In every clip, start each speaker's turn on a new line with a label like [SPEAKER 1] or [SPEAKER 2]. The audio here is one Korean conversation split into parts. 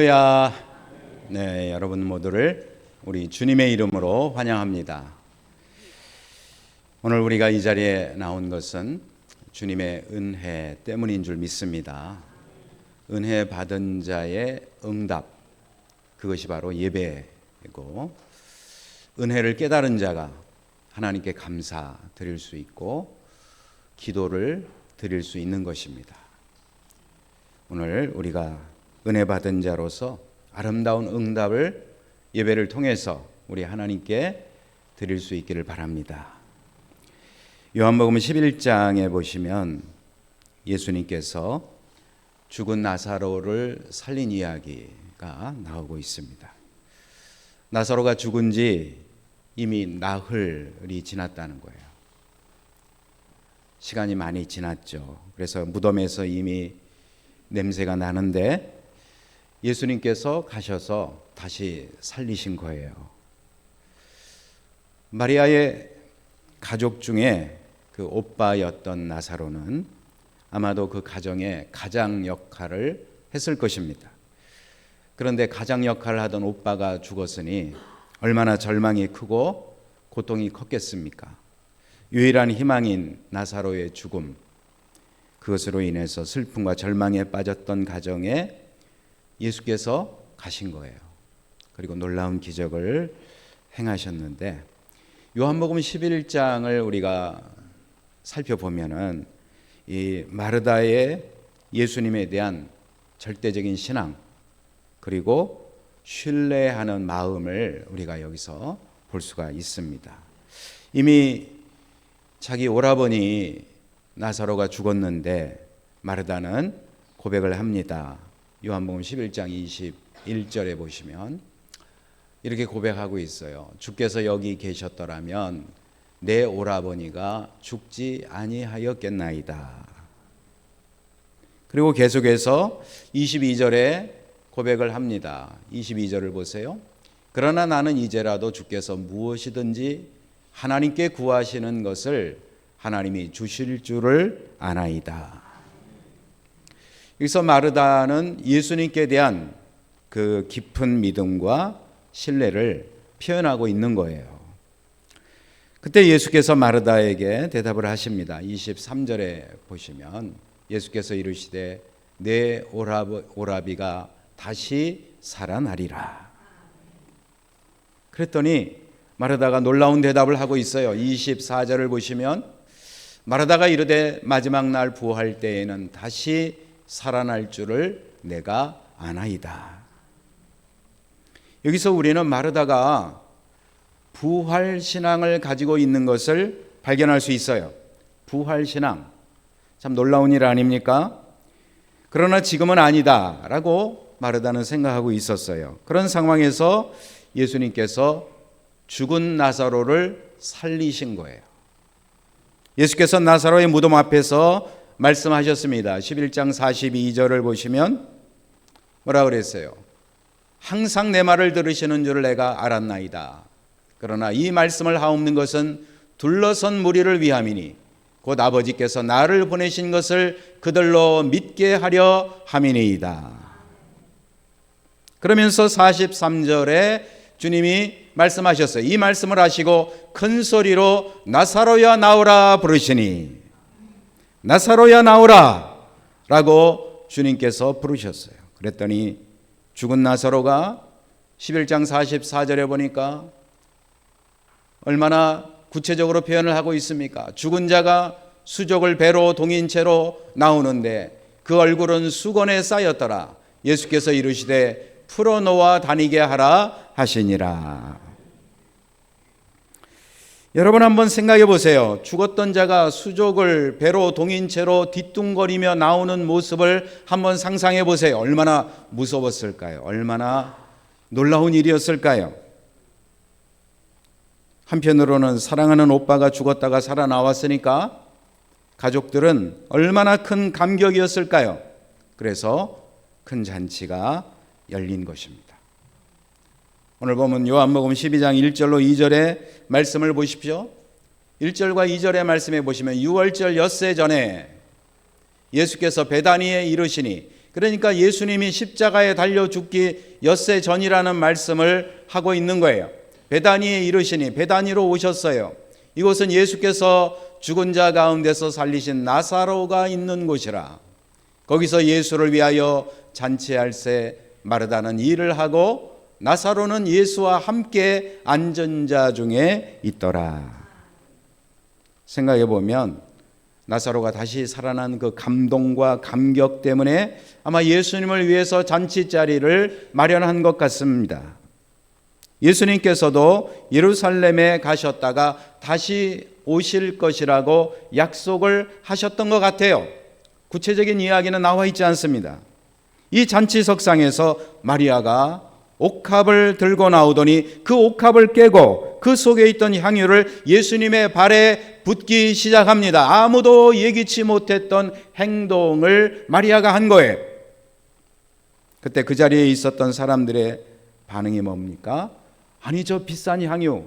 [SPEAKER 1] 할렐루야. 네, 여러분 모두를 우리 주님의 이름으로 환영합니다. 오늘 우리가 이 자리에 나온 것은 주님의 은혜 때문인 줄 믿습니다. 은혜 받은 자의 응답, 그것이 바로 예배이고, 은혜를 깨달은 자가 하나님께 감사 드릴 수 있고 기도를 드릴 수 있는 것입니다. 오늘 우리가 은혜 받은 자로서 아름다운 응답을 예배를 통해서 우리 하나님께 드릴 수 있기를 바랍니다. 요한복음 11장에 보시면 예수님께서 죽은 나사로를 살린 이야기가 나오고 있습니다. 나사로가 죽은 지 이미 나흘이 지났다는 거예요. 시간이 많이 지났죠. 그래서 무덤에서 이미 냄새가 나는데 예수님께서 가셔서 다시 살리신 거예요. 마리아의 가족 중에 그 오빠였던 나사로는 아마도 그 가정의 가장 역할을 했을 것입니다. 그런데 가장 역할을 하던 오빠가 죽었으니 얼마나 절망이 크고 고통이 컸겠습니까? 유일한 희망인 나사로의 죽음, 그것으로 인해서 슬픔과 절망에 빠졌던 가정에 예수께서 가신 거예요. 그리고 놀라운 기적을 행하셨는데, 요한복음 11장을 우리가 살펴보면은 이 마르다의 예수님에 대한 절대적인 신앙, 그리고 신뢰하는 마음을 우리가 여기서 볼 수가 있습니다. 이미 자기 오라버니 나사로가 죽었는데 마르다는 고백을 합니다. 요한복음 11장 21절에 보시면 이렇게 고백하고 있어요. 주께서 여기 계셨더라면 내 오라버니가 죽지 아니하였겠나이다. 그리고 계속해서 22절에 고백을 합니다. 22절을 보세요. 그러나 나는 이제라도 주께서 무엇이든지 하나님께 구하시는 것을 하나님이 주실 줄을 아나이다. 여기서 마르다는 예수님께 대한 그 깊은 믿음과 신뢰를 표현하고 있는 거예요. 그때 예수께서 마르다에게 대답을 하십니다. 23절에 보시면 예수께서 이르시되 내 오라비가 다시 살아나리라. 그랬더니 마르다가 놀라운 대답을 하고 있어요. 24절을 보시면 마르다가 이르되 마지막 날 부활 때에는 다시 살아날 줄을 내가 아나이다. 여기서 우리는 마르다가 부활 신앙을 가지고 있는 것을 발견할 수 있어요. 부활 신앙, 참 놀라운 일 아닙니까? 그러나 지금은 아니다라고 마르다는 생각하고 있었어요. 그런 상황에서 예수님께서 죽은 나사로를 살리신 거예요. 예수께서 나사로의 무덤 앞에서 말씀하셨습니다. 11장 42절을 보시면 뭐라 그랬어요? 항상 내 말을 들으시는 줄을 내가 알았나이다. 그러나 이 말씀을 하옵는 것은 둘러선 무리를 위함이니 곧 아버지께서 나를 보내신 것을 그들로 믿게 하려 함이니이다. 그러면서 43절에 주님이 말씀하셨어요. 이 말씀을 하시고 큰 소리로 나사로야 나오라 부르시니, 나사로야 나오라 라고 주님께서 부르셨어요. 그랬더니 죽은 나사로가 11장 44절에 보니까 얼마나 구체적으로 표현을 하고 있습니까? 죽은 자가 수족을 배로 동인 채로 나오는데 그 얼굴은 수건에 쌓였더라. 예수께서 이르시되 풀어놓아 다니게 하라 하시니라. 여러분 한번 생각해 보세요. 죽었던 자가 수족을 배로 동인 채로 뒤뚱거리며 나오는 모습을 한번 상상해 보세요. 얼마나 무서웠을까요? 얼마나 놀라운 일이었을까요? 한편으로는 사랑하는 오빠가 죽었다가 살아나왔으니까 가족들은 얼마나 큰 감격이었을까요? 그래서 큰 잔치가 열린 것입니다. 오늘 보면 요한복음 12장 1절로 2절의 말씀을 보십시오. 1절과 2절의 말씀에 보시면 6월절 엿새 전에 예수께서 베다니에 이르시니 그러니까 예수님이 십자가에 달려 죽기 엿새 전이라는 말씀을 하고 있는 거예요. 베다니에 이르시니, 베다니로 오셨어요. 이곳은 예수께서 죽은 자 가운데서 살리신 나사로가 있는 곳이라. 거기서 예수를 위하여 잔치할새 마르다는 일을 하고 나사로는 예수와 함께 앉은 자 중에 있더라. 생각해 보면 나사로가 다시 살아난 그 감동과 감격 때문에 아마 예수님을 위해서 잔치자리를 마련한 것 같습니다. 예수님께서도 예루살렘에 가셨다가 다시 오실 것이라고 약속을 하셨던 것 같아요. 구체적인 이야기는 나와 있지 않습니다. 이 잔치석상에서 마리아가 옥합을 들고 나오더니 그 옥합을 깨고 그 속에 있던 향유를 예수님의 발에 붓기 시작합니다. 아무도 예기치 못했던 행동을 마리아가 한 거예요. 그때 그 자리에 있었던 사람들의 반응이 뭡니까? 아니, 저 비싼 향유,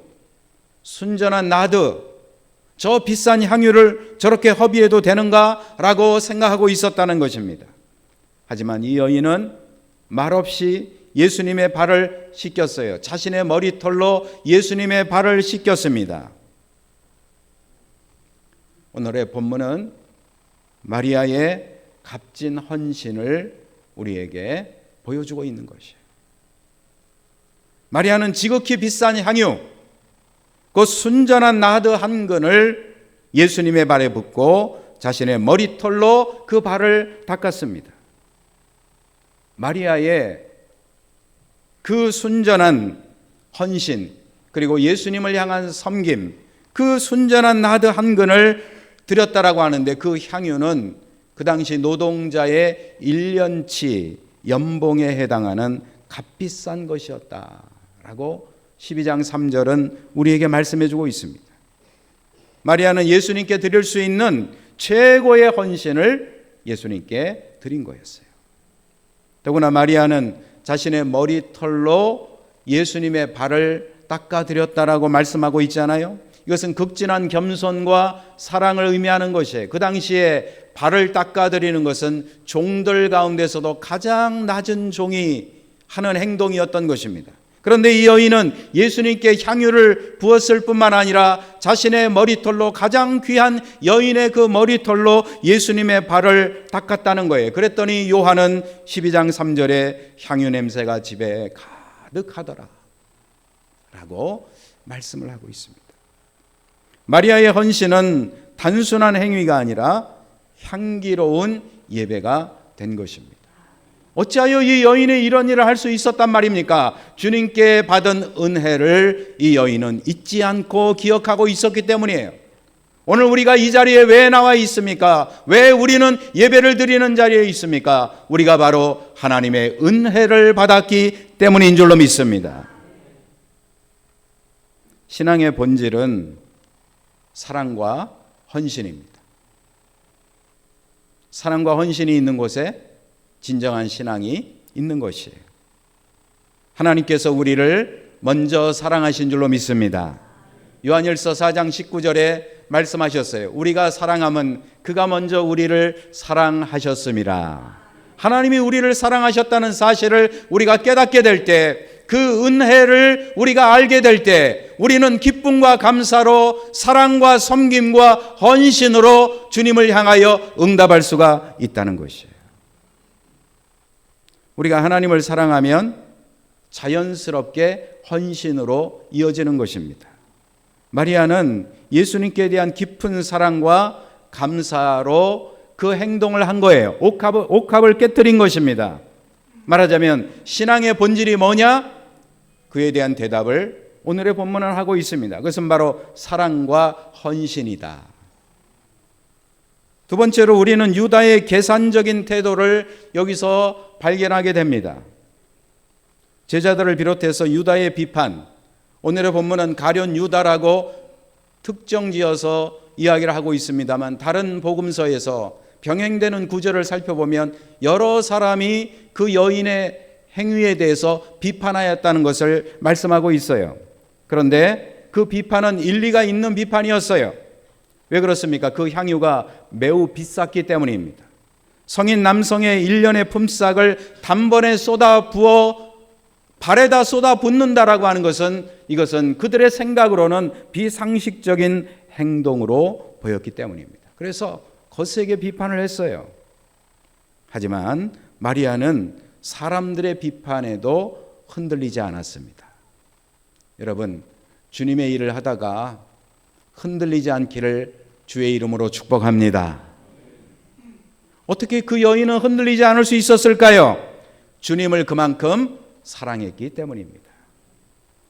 [SPEAKER 1] 순전한 나드, 저 비싼 향유를 저렇게 허비해도 되는가? 라고 생각하고 있었다는 것입니다. 하지만 이 여인은 말없이 예수님의 발을 씻겼어요. 자신의 머리털로 예수님의 발을 씻겼습니다. 오늘의 본문은 마리아의 값진 헌신을 우리에게 보여주고 있는 것이에요. 마리아는 지극히 비싼 향유, 그 순전한 나드 한 근을 예수님의 발에 붓고 자신의 머리털로 그 발을 닦았습니다. 마리아의 그 순전한 헌신, 그리고 예수님을 향한 섬김, 그 순전한 나드 한 근을 드렸다라고 하는데, 그 향유는 그 당시 노동자의 1년치 연봉에 해당하는 값비싼 것이었다라고 12장 3절은 우리에게 말씀해 주고 있습니다. 마리아는 예수님께 드릴 수 있는 최고의 헌신을 예수님께 드린 거였어요. 더구나 마리아는 자신의 머리털로 예수님의 발을 닦아드렸다라고 말씀하고 있잖아요. 이것은 극진한 겸손과 사랑을 의미하는 것이에요. 그 당시에 발을 닦아드리는 것은 종들 가운데서도 가장 낮은 종이 하는 행동이었던 것입니다. 그런데 이 여인은 예수님께 향유를 부었을 뿐만 아니라 자신의 머리털로, 가장 귀한 여인의 그 머리털로 예수님의 발을 닦았다는 거예요. 그랬더니 요한은 12장 3절에 향유 냄새가 집에 가득하더라 라고 말씀을 하고 있습니다. 마리아의 헌신은 단순한 행위가 아니라 향기로운 예배가 된 것입니다. 어찌하여 이 여인이 이런 일을 할 수 있었단 말입니까? 주님께 받은 은혜를 이 여인은 잊지 않고 기억하고 있었기 때문이에요. 오늘 우리가 이 자리에 왜 나와 있습니까? 왜 우리는 예배를 드리는 자리에 있습니까? 우리가 바로 하나님의 은혜를 받았기 때문인 줄로 믿습니다. 신앙의 본질은 사랑과 헌신입니다. 사랑과 헌신이 있는 곳에 진정한 신앙이 있는 것이에요. 하나님께서 우리를 먼저 사랑하신 줄로 믿습니다. 요한일서 4장 19절에 말씀하셨어요. 우리가 사랑함은 그가 먼저 우리를 사랑하셨음이라. 하나님이 우리를 사랑하셨다는 사실을 우리가 깨닫게 될 때, 그 은혜를 우리가 알게 될 때, 우리는 기쁨과 감사로 사랑과 섬김과 헌신으로 주님을 향하여 응답할 수가 있다는 것이에요. 우리가 하나님을 사랑하면 자연스럽게 헌신으로 이어지는 것입니다. 마리아는 예수님께 대한 깊은 사랑과 감사로 그 행동을 한 거예요. 옥합을 깨뜨린 것입니다. 말하자면 신앙의 본질이 뭐냐? 그에 대한 대답을 오늘의 본문은 하고 있습니다. 그것은 바로 사랑과 헌신이다. 두 번째로 우리는 유다의 계산적인 태도를 여기서 발견하게 됩니다. 제자들을 비롯해서 유다의 비판, 오늘의 본문은 가룟 유다라고 특정지어서 이야기를 하고 있습니다만, 다른 복음서에서 병행되는 구절을 살펴보면 여러 사람이 그 여인의 행위에 대해서 비판하였다는 것을 말씀하고 있어요. 그런데 그 비판은 일리가 있는 비판이었어요. 왜 그렇습니까? 그 향유가 매우 비쌌기 때문입니다. 성인 남성의 일년의 품삯을 단번에 쏟아 부어 발에다 쏟아 붓는다라고 하는 것은 이것은 그들의 생각으로는 비상식적인 행동으로 보였기 때문입니다. 그래서 거세게 비판을 했어요. 하지만 마리아는 사람들의 비판에도 흔들리지 않았습니다. 여러분, 주님의 일을 하다가 흔들리지 않기를 주의 이름으로 축복합니다. 어떻게 그 여인은 흔들리지 않을 수 있었을까요? 주님을 그만큼 사랑했기 때문입니다.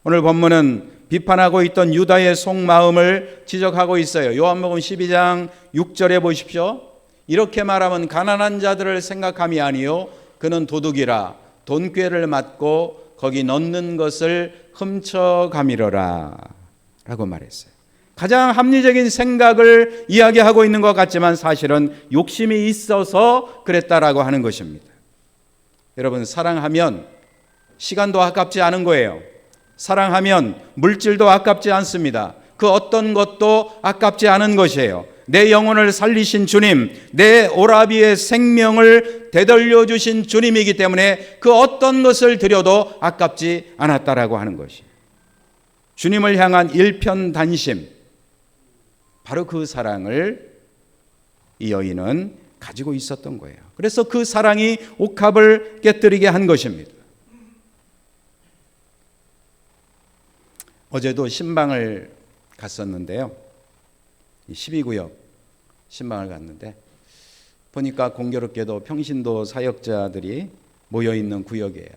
[SPEAKER 1] 오늘 본문은 비판하고 있던 유다의 속마음을 지적하고 있어요. 요한복음 12장 6절에 보십시오. 이렇게 말하면 가난한 자들을 생각함이 아니요 그는 도둑이라 돈꾀를 맞고 거기 넣는 것을 훔쳐가미러라 라고 말했어요. 가장 합리적인 생각을 이야기하고 있는 것 같지만 사실은 욕심이 있어서 그랬다라고 하는 것입니다. 여러분, 사랑하면 시간도 아깝지 않은 거예요. 사랑하면 물질도 아깝지 않습니다. 그 어떤 것도 아깝지 않은 것이에요. 내 영혼을 살리신 주님, 내 오라비의 생명을 되돌려 주신 주님이기 때문에 그 어떤 것을 드려도 아깝지 않았다라고 하는 것이 주님을 향한 일편단심, 바로 그 사랑을 이 여인은 가지고 있었던 거예요. 그래서 그 사랑이 옥합을 깨뜨리게 한 것입니다. 어제도 신방을 갔었는데요. 12구역 신방을 갔는데 보니까 공교롭게도 평신도 사역자들이 모여있는 구역이에요.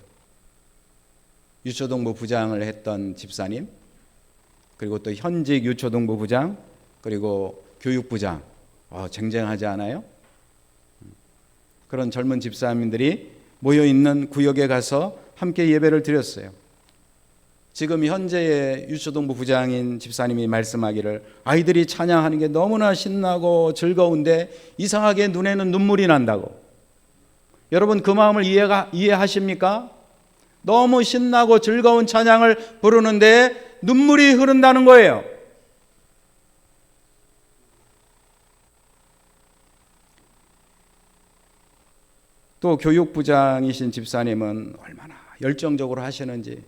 [SPEAKER 1] 유초동부 부장을 했던 집사님, 그리고 또 현직 유초동부 부장, 그리고 교육부장, 쟁쟁하지 않아요? 그런 젊은 집사님들이 모여있는 구역에 가서 함께 예배를 드렸어요. 지금 현재의 유초동부 부장인 집사님이 말씀하기를 아이들이 찬양하는 게 너무나 신나고 즐거운데 이상하게 눈에는 눈물이 난다고. 여러분, 그 마음을 이해하십니까? 너무 신나고 즐거운 찬양을 부르는데 눈물이 흐른다는 거예요. 또 교육부장이신 집사님은 얼마나 열정적으로 하시는지,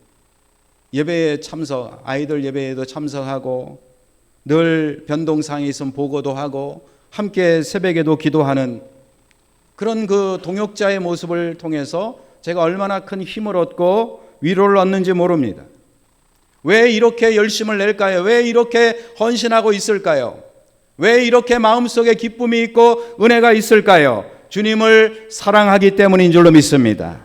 [SPEAKER 1] 예배에 참석, 아이들 예배에도 참석하고 늘 변동사항이 있으면 보고도 하고 함께 새벽에도 기도하는 그런 그 동역자의 모습을 통해서 제가 얼마나 큰 힘을 얻고 위로를 얻는지 모릅니다. 왜 이렇게 열심을 낼까요? 왜 이렇게 헌신하고 있을까요? 왜 이렇게 마음속에 기쁨이 있고 은혜가 있을까요? 주님을 사랑하기 때문인 줄로 믿습니다.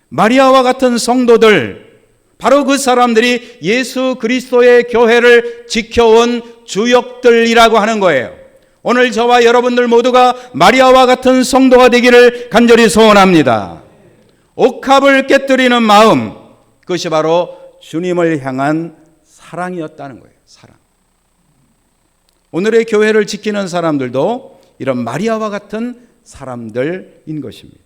[SPEAKER 1] 마리아와 같은 성도들, 바로 그 사람들이 예수 그리스도의 교회를 지켜온 주역들이라고 하는 거예요. 오늘 저와 여러분들 모두가 마리아와 같은 성도가 되기를 간절히 소원합니다. 옥합을 깨뜨리는 마음, 그것이 바로 주님을 향한 사랑이었다는 거예요. 사랑. 오늘의 교회를 지키는 사람들도 이런 마리아와 같은 사람들인 것입니다.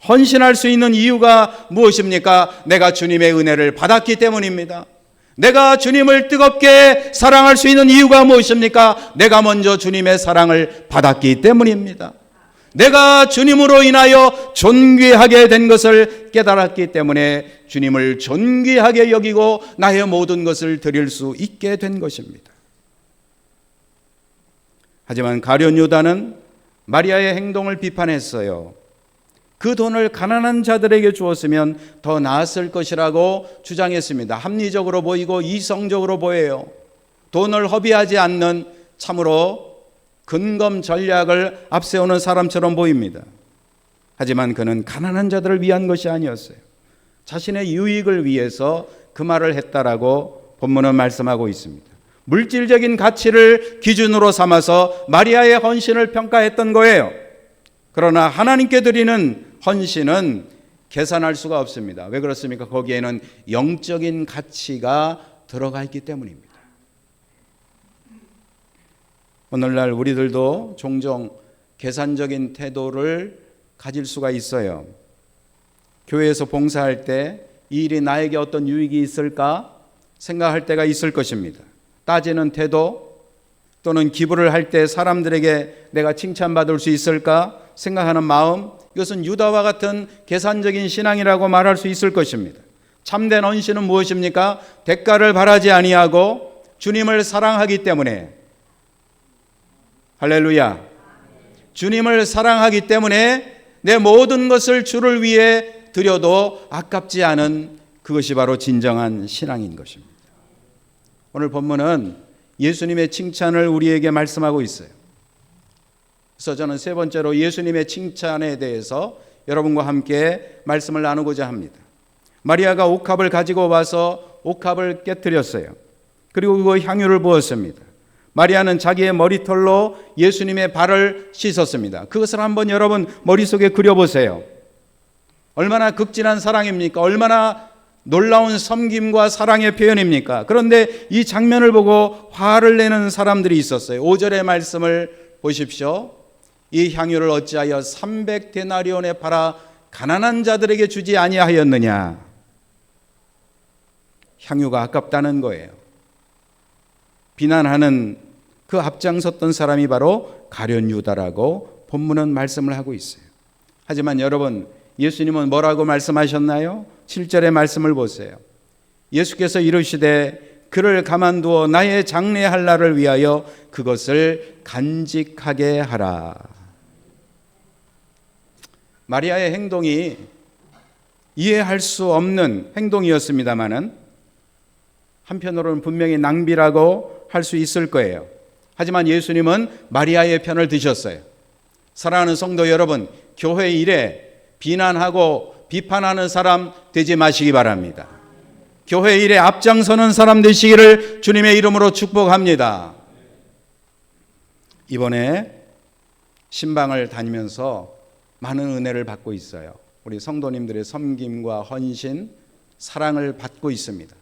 [SPEAKER 1] 헌신할 수 있는 이유가 무엇입니까? 내가 주님의 은혜를 받았기 때문입니다. 내가 주님을 뜨겁게 사랑할 수 있는 이유가 무엇입니까? 내가 먼저 주님의 사랑을 받았기 때문입니다. 내가 주님으로 인하여 존귀하게 된 것을 깨달았기 때문에 주님을 존귀하게 여기고 나의 모든 것을 드릴 수 있게 된 것입니다. 하지만 가룟 유다는 마리아의 행동을 비판했어요. 그 돈을 가난한 자들에게 주었으면 더 나았을 것이라고 주장했습니다. 합리적으로 보이고 이성적으로 보여요. 돈을 허비하지 않는 참으로 근검 전략을 앞세우는 사람처럼 보입니다. 하지만 그는 가난한 자들을 위한 것이 아니었어요. 자신의 유익을 위해서 그 말을 했다라고 본문은 말씀하고 있습니다. 물질적인 가치를 기준으로 삼아서 마리아의 헌신을 평가했던 거예요. 그러나 하나님께 드리는 헌신은 계산할 수가 없습니다. 왜 그렇습니까? 거기에는 영적인 가치가 들어가 있기 때문입니다. 오늘날 우리들도 종종 계산적인 태도를 가질 수가 있어요. 교회에서 봉사할 때 이 일이 나에게 어떤 유익이 있을까 생각할 때가 있을 것입니다. 따지는 태도, 또는 기부를 할 때 사람들에게 내가 칭찬받을 수 있을까 생각하는 마음, 이것은 유다와 같은 계산적인 신앙이라고 말할 수 있을 것입니다. 참된 헌신은 무엇입니까? 대가를 바라지 아니하고 주님을 사랑하기 때문에, 할렐루야, 주님을 사랑하기 때문에 내 모든 것을 주를 위해 드려도 아깝지 않은, 그것이 바로 진정한 신앙인 것입니다. 오늘 본문은 예수님의 칭찬을 우리에게 말씀하고 있어요. 그래서 저는 세 번째로 예수님의 칭찬에 대해서 여러분과 함께 말씀을 나누고자 합니다. 마리아가 옥합을 가지고 와서 옥합을 깨뜨렸어요. 그리고 그 향유를 부었습니다. 마리아는 자기의 머리털로 예수님의 발을 씻었습니다. 그것을 한번 여러분 머릿속에 그려보세요. 얼마나 극진한 사랑입니까? 얼마나 놀라운 섬김과 사랑의 표현입니까? 그런데 이 장면을 보고 화를 내는 사람들이 있었어요. 5절의 말씀을 보십시오. 이 향유를 어찌하여 300데나리온에 팔아 가난한 자들에게 주지 아니하였느냐. 향유가 아깝다는 거예요. 비난하는 그 앞장섰던 사람이 바로 가룟 유다라고 본문은 말씀을 하고 있어요. 하지만 여러분, 예수님은 뭐라고 말씀하셨나요? 7절의 말씀을 보세요. 예수께서 이르시되 그를 가만두어 나의 장례할 날을 위하여 그것을 간직하게 하라. 마리아의 행동이 이해할 수 없는 행동이었습니다마는 한편으로는 분명히 낭비라고 할 수 있을 거예요. 하지만 예수님은 마리아의 편을 드셨어요. 사랑하는 성도 여러분, 교회 일에 비난하고 비판하는 사람 되지 마시기 바랍니다. 교회 일에 앞장서는 사람 되시기를 주님의 이름으로 축복합니다. 이번에 신방을 다니면서 많은 은혜를 받고 있어요. 우리 성도님들의 섬김과 헌신, 사랑을 받고 있습니다.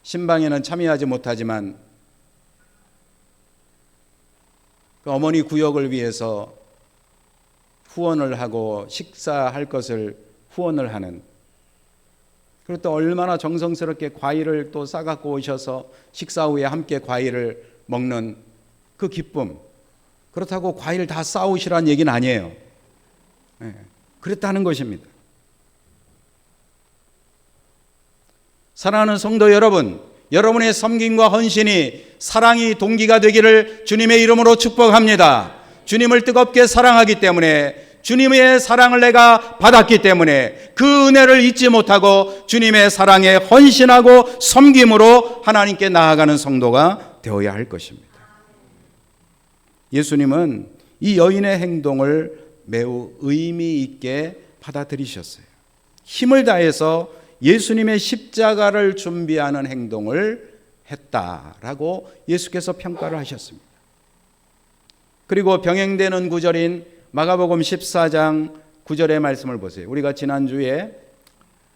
[SPEAKER 1] 신방에는 참여하지 못하지만 그 어머니 구역을 위해서 후원을 하고 식사할 것을 후원을 하는, 그리고 또 얼마나 정성스럽게 과일을 또 싸갖고 오셔서 식사 후에 함께 과일을 먹는 그 기쁨. 그렇다고 과일 다 싸우시라는 얘기는 아니에요. 그랬다는 것입니다. 사랑하는 성도 여러분, 여러분의 섬김과 헌신이 사랑이 동기가 되기를 주님의 이름으로 축복합니다. 주님을 뜨겁게 사랑하기 때문에, 주님의 사랑을 내가 받았기 때문에 그 은혜를 잊지 못하고 주님의 사랑에 헌신하고 섬김으로 하나님께 나아가는 성도가 되어야 할 것입니다. 예수님은 이 여인의 행동을 매우 의미 있게 받아들이셨어요. 힘을 다해서 예수님의 십자가를 준비하는 행동을 했다라고 예수께서 평가를 하셨습니다. 그리고 병행되는 구절인 마가복음 14장 9절의 말씀을 보세요. 우리가 지난주에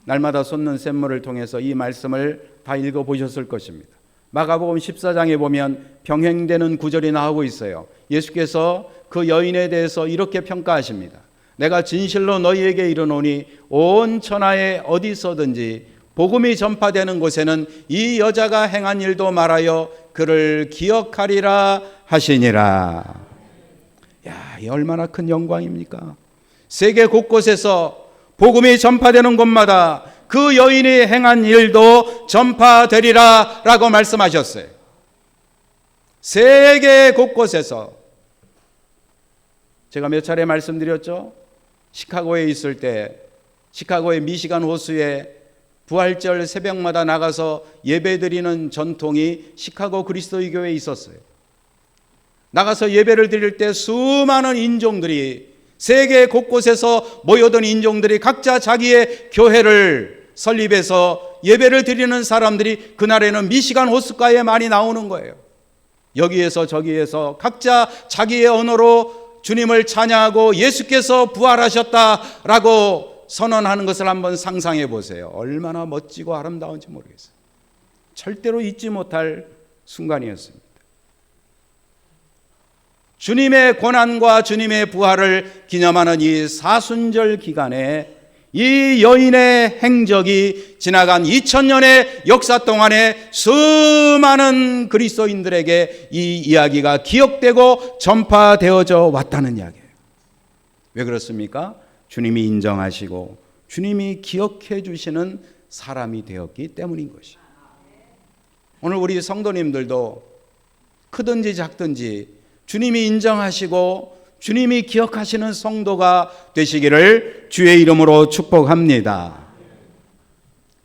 [SPEAKER 1] 날마다 솟는 샘물을 통해서 이 말씀을 다 읽어보셨을 것입니다. 마가복음 14장에 보면 병행되는 구절이 나오고 있어요. 예수께서 그 여인에 대해서 이렇게 평가하십니다. 내가 진실로 너희에게 이르노니 온 천하에 어디서든지 복음이 전파되는 곳에는 이 여자가 행한 일도 말하여 그를 기억하리라 하시니라. 야, 이 얼마나 큰 영광입니까? 세계 곳곳에서 복음이 전파되는 곳마다 그 여인이 행한 일도 전파되리라 라고 말씀하셨어요. 세계 곳곳에서. 제가 몇 차례 말씀드렸죠? 시카고에 있을 때 시카고의 미시간 호수에 부활절 새벽마다 나가서 예배드리는 전통이 시카고 그리스도의 교회에 있었어요. 나가서 예배를 드릴 때 수많은 인종들이, 세계 곳곳에서 모여든 인종들이 각자 자기의 교회를 설립해서 예배를 드리는 사람들이 그날에는 미시간 호수가에 많이 나오는 거예요. 여기에서 저기에서 각자 자기의 언어로 주님을 찬양하고 예수께서 부활하셨다라고 선언하는 것을 한번 상상해 보세요. 얼마나 멋지고 아름다운지 모르겠어요. 절대로 잊지 못할 순간이었습니다. 주님의 고난과 주님의 부활을 기념하는 이 사순절 기간에 이 여인의 행적이 지나간 2000년의 역사 동안에 수많은 그리스도인들에게 이 이야기가 기억되고 전파되어져 왔다는 이야기예요. 왜 그렇습니까? 주님이 인정하시고 주님이 기억해 주시는 사람이 되었기 때문인 것이에요. 오늘 우리 성도님들도 크든지 작든지 주님이 인정하시고 주님이 기억하시는 성도가 되시기를 주의 이름으로 축복합니다.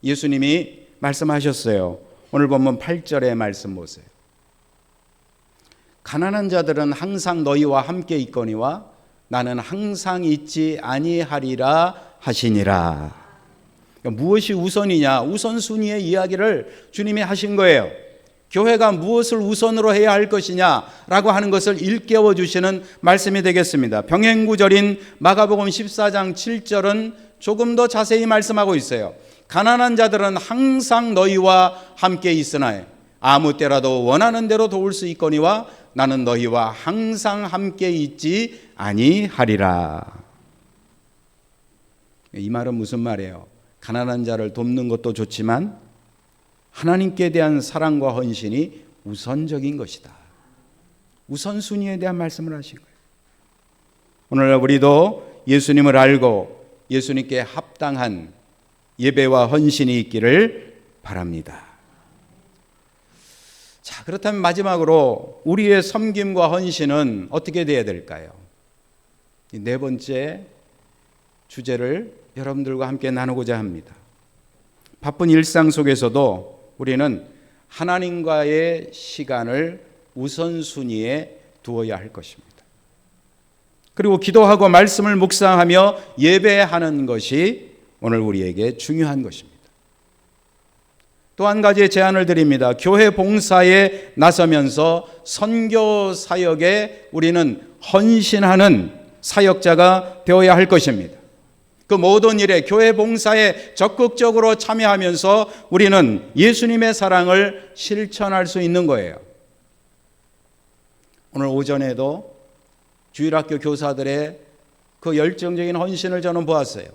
[SPEAKER 1] 예수님이 말씀하셨어요. 오늘 본문 8절의 말씀 보세요. 가난한 자들은 항상 너희와 함께 있거니와 나는 항상 있지 아니하리라 하시니라. 그러니까 무엇이 우선이냐, 우선순위의 이야기를 주님이 하신 거예요. 교회가 무엇을 우선으로 해야 할 것이냐라고 하는 것을 일깨워 주시는 말씀이 되겠습니다. 병행구절인 마가복음 14장 7절은 조금 더 자세히 말씀하고 있어요. 가난한 자들은 항상 너희와 함께 있으나 아무 때라도 원하는 대로 도울 수 있거니와 나는 너희와 항상 함께 있지 아니하리라. 이 말은 무슨 말이에요? 가난한 자를 돕는 것도 좋지만 하나님께 대한 사랑과 헌신이 우선적인 것이다. 우선순위에 대한 말씀을 하신 거예요. 오늘 우리도 예수님을 알고 예수님께 합당한 예배와 헌신이 있기를 바랍니다. 자, 그렇다면 마지막으로 우리의 섬김과 헌신은 어떻게 되어야 될까요? 이 네 번째 주제를 여러분들과 함께 나누고자 합니다. 바쁜 일상 속에서도 우리는 하나님과의 시간을 우선순위에 두어야 할 것입니다. 그리고 기도하고 말씀을 묵상하며 예배하는 것이 오늘 우리에게 중요한 것입니다. 또 한 가지의 제안을 드립니다. 교회 봉사에 나서면서 선교 사역에 우리는 헌신하는 사역자가 되어야 할 것입니다. 그 모든 일에 교회 봉사에 적극적으로 참여하면서 우리는 예수님의 사랑을 실천할 수 있는 거예요. 오늘 오전에도 주일학교 교사들의 그 열정적인 헌신을 저는 보았어요.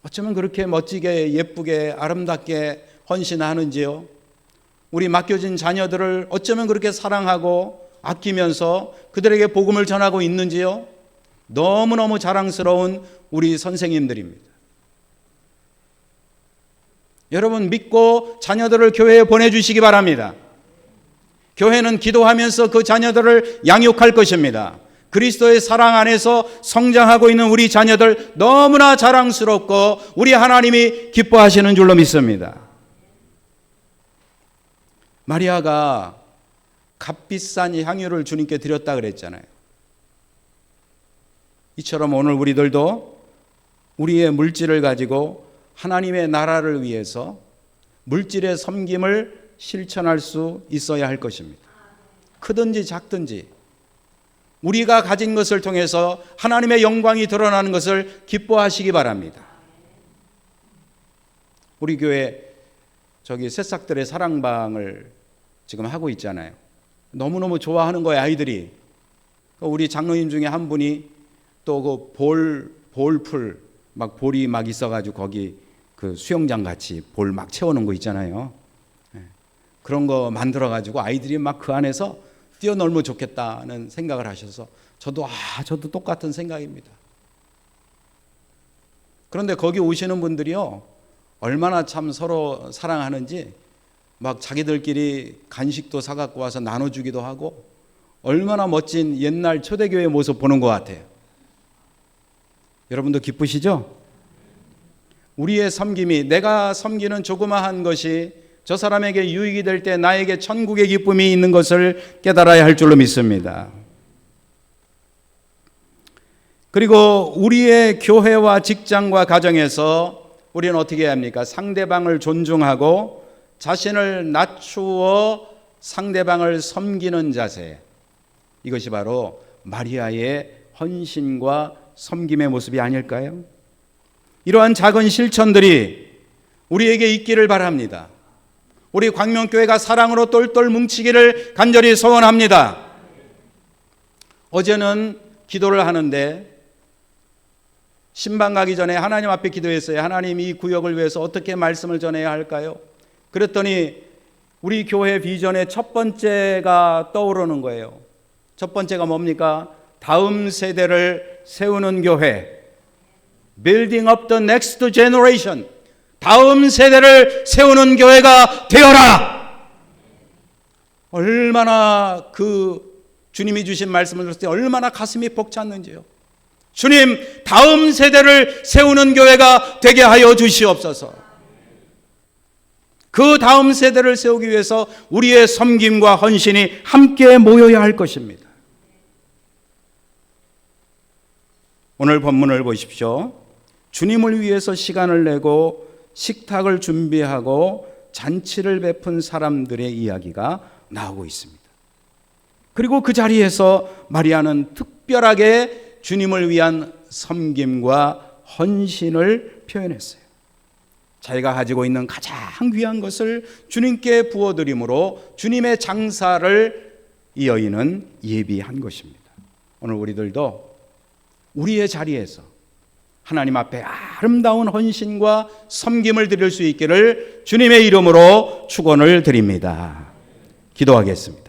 [SPEAKER 1] 어쩌면 그렇게 멋지게 예쁘게 아름답게 헌신하는지요. 우리 맡겨진 자녀들을 어쩌면 그렇게 사랑하고 아끼면서 그들에게 복음을 전하고 있는지요. 너무너무 자랑스러운 우리 선생님들입니다. 여러분 믿고 자녀들을 교회에 보내주시기 바랍니다. 교회는 기도하면서 그 자녀들을 양육할 것입니다. 그리스도의 사랑 안에서 성장하고 있는 우리 자녀들 너무나 자랑스럽고 우리 하나님이 기뻐하시는 줄로 믿습니다. 마리아가 값비싼 향유를 주님께 드렸다 그랬잖아요. 이처럼 오늘 우리들도 우리의 물질을 가지고 하나님의 나라를 위해서 물질의 섬김을 실천할 수 있어야 할 것입니다. 크든지 작든지 우리가 가진 것을 통해서 하나님의 영광이 드러나는 것을 기뻐하시기 바랍니다. 우리 교회 새싹들의 사랑방을 지금 하고 있잖아요. 너무너무 좋아하는 거예요, 아이들이. 우리 장로님 중에 한 분이 또 그 볼풀 막 볼이 막 있어가지고 거기 그 수영장 같이 볼 막 채워놓은 거 있잖아요. 그런 거 만들어가지고 아이들이 막 그 안에서 뛰어놀면 좋겠다는 생각을 하셔서 저도 똑같은 생각입니다. 그런데 거기 오시는 분들이요 얼마나 참 서로 사랑하는지 막 자기들끼리 간식도 사갖고 와서 나눠주기도 하고 얼마나 멋진 옛날 초대교회 모습 보는 것 같아요. 여러분도 기쁘시죠? 우리의 섬김이 내가 섬기는 조그마한 것이 저 사람에게 유익이 될 때 나에게 천국의 기쁨이 있는 것을 깨달아야 할 줄로 믿습니다. 그리고 우리의 교회와 직장과 가정에서 우리는 어떻게 해야 합니까? 상대방을 존중하고 자신을 낮추어 상대방을 섬기는 자세. 이것이 바로 마리아의 헌신과 섬김의 모습이 아닐까요? 이러한 작은 실천들이 우리에게 있기를 바랍니다. 우리 광명교회가 사랑으로 똘똘 뭉치기를 간절히 소원합니다. 어제는 기도를 하는데 신방 가기 전에 하나님 앞에 기도했어요. 하나님, 이 구역을 위해서 어떻게 말씀을 전해야 할까요? 그랬더니 우리 교회 비전의 첫 번째가 떠오르는 거예요. 첫 번째가 뭡니까? 다음 세대를 세우는 교회. Building up the next generation. 다음 세대를 세우는 교회가 되어라. 얼마나 그 주님이 주신 말씀을 들었을 때 얼마나 가슴이 벅찼는지요. 주님, 다음 세대를 세우는 교회가 되게 하여 주시옵소서. 그 다음 세대를 세우기 위해서 우리의 섬김과 헌신이 함께 모여야 할 것입니다. 오늘 본문을 보십시오. 주님을 위해서 시간을 내고 식탁을 준비하고 잔치를 베푼 사람들의 이야기가 나오고 있습니다. 그리고 그 자리에서 마리아는 특별하게 주님을 위한 섬김과 헌신을 표현했어요. 자기가 가지고 있는 가장 귀한 것을 주님께 부어드림으로 주님의 장사를 이 여인은 예비한 것입니다. 오늘 우리들도 우리의 자리에서 하나님 앞에 아름다운 헌신과 섬김을 드릴 수 있기를 주님의 이름으로 축원을 드립니다. 기도하겠습니다.